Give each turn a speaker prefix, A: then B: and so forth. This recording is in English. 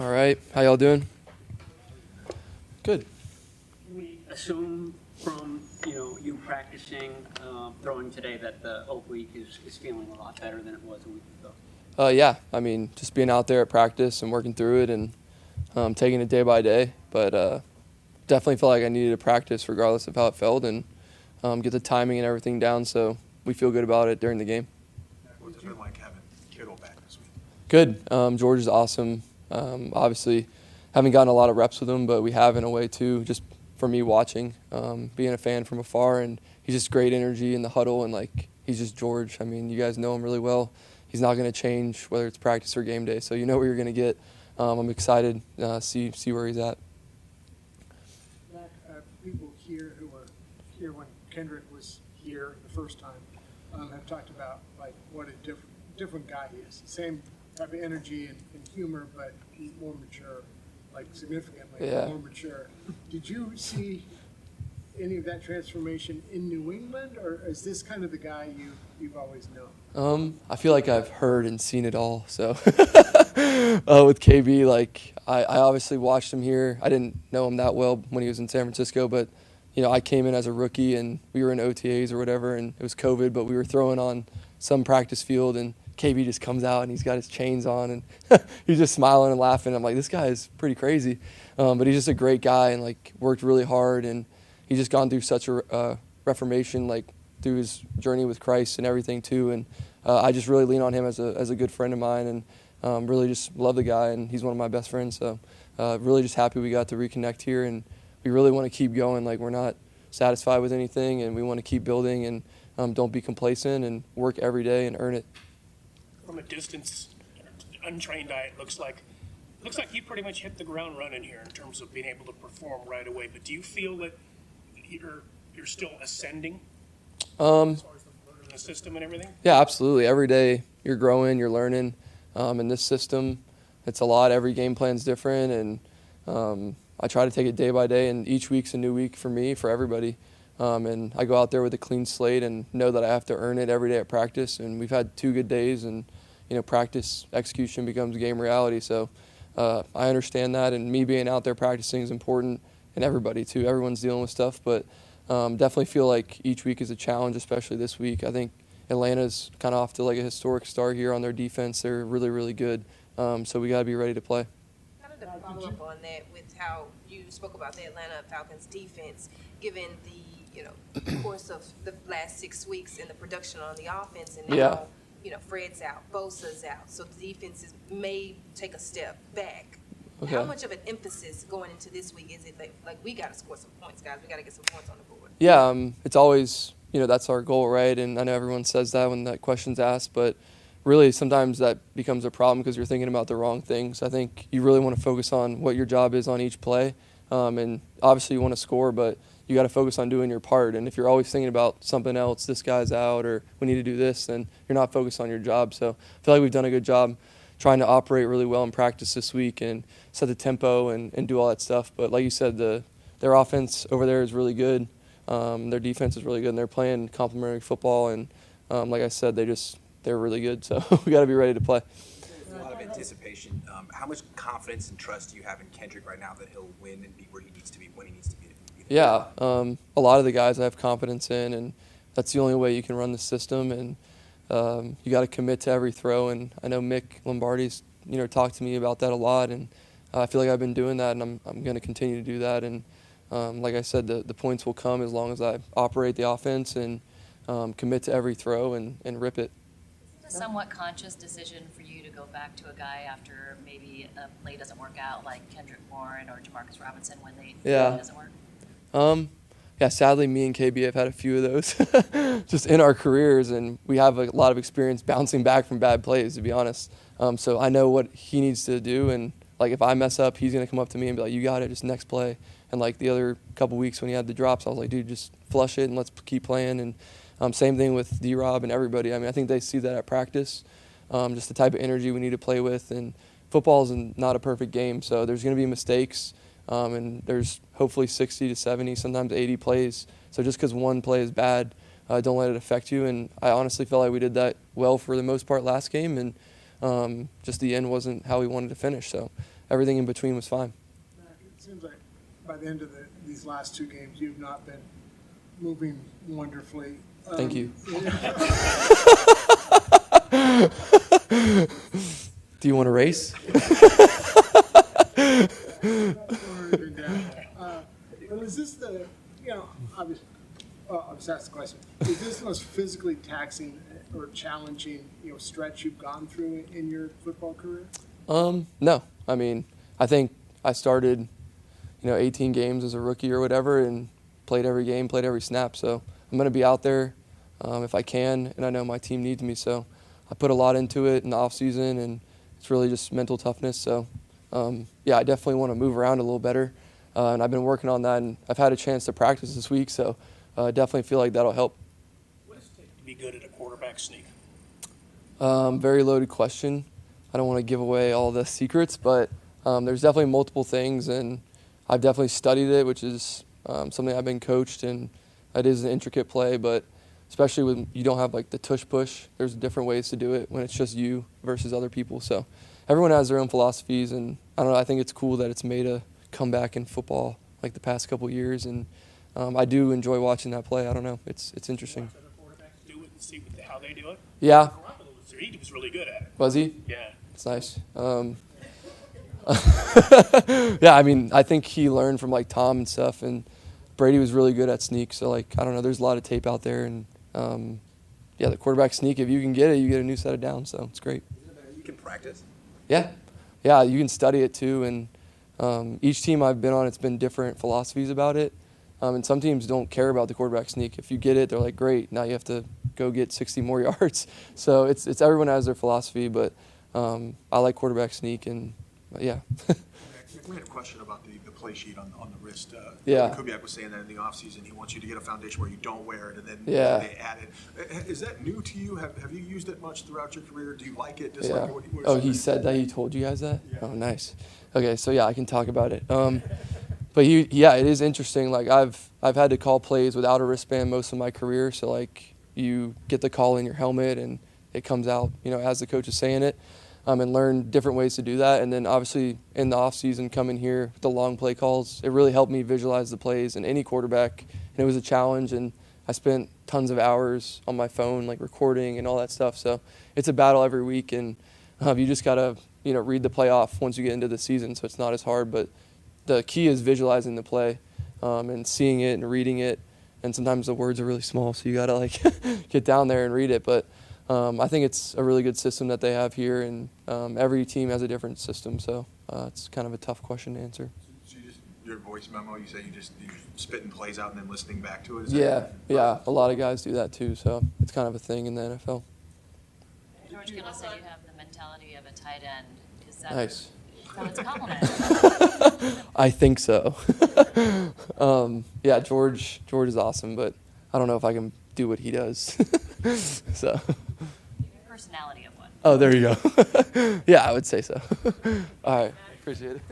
A: All right, how y'all doing? Good.
B: Can we assume from, you practicing throwing today that the Oak Week is feeling a lot better than it was a week ago?
A: Yeah, I mean, just being out there at practice and working through it and taking it day by day. But definitely felt like I needed to practice regardless of how it felt and get the timing and everything down so we feel good about it during the game.
C: What's it been like having Kittle back this week?
A: Good. George is awesome. Obviously, haven't gotten a lot of reps with him, but we have in a way too, just for me watching, being a fan from afar. And he's just great energy in the huddle and, like, he's just George. I mean, you guys know him really well. He's not going to change whether it's practice or game day, so you know what you're going to get. I'm excited to see where he's at.
D: People here who were here when Kendrick was here the first time have talked about, like, what a different guy he is. Same type of energy and humor, but he's more mature, like significantly more mature. Did you see any of that transformation in New England, or is this kind of the guy you've always known?
A: I feel like I've heard and seen it all. So with KB, like I obviously watched him here. I didn't know him that well when he was in San Francisco, but I came in as a rookie and we were in OTAs or whatever, and it was COVID, but we were throwing on some practice field and KB just comes out and he's got his chains on and he's just smiling and laughing. I'm like, this guy is pretty crazy, but he's just a great guy and, like, worked really hard, and he's just gone through such a reformation, like, through his journey with Christ and everything too. And I just really lean on him as a good friend of mine, and really just love the guy, and he's one of my best friends. So really just happy we got to reconnect here, and we really want to keep going. Like, we're not satisfied with anything, and we want to keep building and don't be complacent and work every day and earn it.
E: From a distance, untrained eye, it looks like you pretty much hit the ground running here in terms of being able to perform right away. But do you feel that you're still ascending as far as the system and everything?
A: Yeah, absolutely. Every day you're growing, you're learning. In this system, it's a lot. Every game plan's different, and I try to take it day by day, and each week's a new week for me, for everybody. And I go out there with a clean slate and know that I have to earn it every day at practice. And we've had 2 good days, and practice execution becomes game reality. So I understand that, and me being out there practicing is important, and everybody too. Everyone's dealing with stuff, but definitely feel like each week is a challenge, especially this week. I think Atlanta's kind of off to, like, a historic start here on their defense. They're really, really good. So we got to be ready to play.
F: Kind of to follow up on that with how you spoke about the Atlanta Falcons defense, given the course of the last 6 weeks and the production on the offense, and now Fred's out, Bosa's out, so the defenses may take a step back. Okay. How much of an emphasis going into this week is it like we got to score some points, guys? We got to get some points on the board.
A: Yeah, it's always that's our goal, right? And I know everyone says that when that question's asked, but really sometimes that becomes a problem because you're thinking about the wrong things. I think you really want to focus on what your job is on each play, and obviously you want to score, but you got to focus on doing your part. And if you're always thinking about something else, this guy's out or we need to do this, then you're not focused on your job. So I feel like we've done a good job trying to operate really well in practice this week and set the tempo and do all that stuff. But like you said, their offense over there is really good. Their defense is really good, and they're playing complementary football. And like I said, they're really good. So we got to be ready to play.
C: There's a lot of anticipation. How much confidence and trust do you have in Kendrick right now that he'll win and be where he needs to be when he needs to be?
A: Yeah, a lot of the guys I have confidence in, and that's the only way you can run the system. And you got to commit to every throw. And I know Mick Lombardi's talked to me about that a lot, and I feel like I've been doing that, and I'm going to continue to do that. And like I said, the points will come as long as I operate the offense and commit to every throw and rip it.
G: Is it a somewhat conscious decision for you to go back to a guy after maybe a play doesn't work out, like Kendrick Bourne or Jamarcus Robinson when they play doesn't work?
A: Yeah, sadly, me and KB have had a few of those just in our careers, and we have a lot of experience bouncing back from bad plays, to be honest. So I know what he needs to do, and, like, if I mess up, he's going to come up to me and be like, you got it, just next play. And, like, the other couple weeks when he had the drops, I was like, dude, just flush it and let's keep playing. And same thing with D-Rob and everybody. I mean, I think they see that at practice, just the type of energy we need to play with. And football is not a perfect game, so there's going to be mistakes. And there's hopefully 60 to 70, sometimes 80 plays. So just because one play is bad, don't let it affect you. And I honestly felt like we did that well for the most part last game, and just the end wasn't how we wanted to finish. So everything in between was fine.
D: It seems like by the end of these last 2 games, you've not been moving wonderfully.
A: Thank you. Do you want to race?
D: But is this the, obviously, I'll just ask the question. Is this the most physically taxing or challenging, stretch you've gone through in your football career?
A: No. I mean, I think I started, 18 games as a rookie or whatever and played every game, played every snap. So I'm going to be out there if I can, and I know my team needs me. So I put a lot into it in the off season, and it's really just mental toughness. So, I definitely want to move around a little better, and I've been working on that, and I've had a chance to practice this week, so I definitely feel like that'll help.
E: What does it take to be good at a quarterback sneak?
A: Very loaded question. I don't want to give away all the secrets, but there's definitely multiple things, and I've definitely studied it, which is something I've been coached, and it is an intricate play, but especially when you don't have like the tush push, there's different ways to do it when it's just you versus other people. So everyone has their own philosophies, and I don't know, I think it's cool that it's made a comeback in football like the past couple years, and I do enjoy watching that play. I don't know, it's interesting.
E: Watch other quarterbacks do it and see how they do it.
A: Yeah.
E: He was really good at it.
A: Was he?
E: Yeah.
A: It's nice. Yeah, I mean, I think he learned from like Tom and stuff, and Brady was really good at sneak. So like, I don't know, there's a lot of tape out there, and the quarterback sneak, if you can get it, you get a new set of downs. So it's great.
C: You can practice.
A: Yeah, you can study it too, and each team I've been on, it's been different philosophies about it. And some teams don't care about the quarterback sneak. If you get it, they're like, great, now you have to go get 60 more yards. So it's everyone has their philosophy, but I like quarterback sneak, and yeah.
H: We had a question about the play sheet on the wrist.
A: Yeah.
H: Kubiak was saying that in the offseason he wants you to get a foundation where you don't wear it, and then
A: Yeah.
H: they added. Is that new to you? Have you used it much throughout your career? Do you like it?
A: Yeah.
H: Dislike it?
A: Oh, he said that? He told you guys that?
H: Yeah.
A: Oh, nice. Okay, so yeah, I can talk about it. But it is interesting. Like I've had to call plays without a wristband most of my career. So like you get the call in your helmet and it comes out, as the coach is saying it, and learn different ways to do that. And then obviously in the off season, coming here with the long play calls, it really helped me visualize the plays and any quarterback. And it was a challenge, and I spent tons of hours on my phone, like recording and all that stuff. So it's a battle every week, and you just gotta read the play off once you get into the season. So it's not as hard, but the key is visualizing the play and seeing it and reading it. And sometimes the words are really small, so you got to like get down there and read it. But I think it's a really good system that they have here, and every team has a different system. So it's kind of a tough question to answer.
H: So your voice memo, you're spitting plays out and then listening back to it?
A: Yeah. A lot of guys do that too. So it's kind of a thing in the NFL.
G: George Kittle said you have the mentality of a tight end. Is that
A: Nice.
G: It's a compliment?
A: I think so. George is awesome, but I don't know if I can do what he does. So.
G: Personality of one.
A: Oh, there you go. Yeah, I would say so. All right, appreciate it.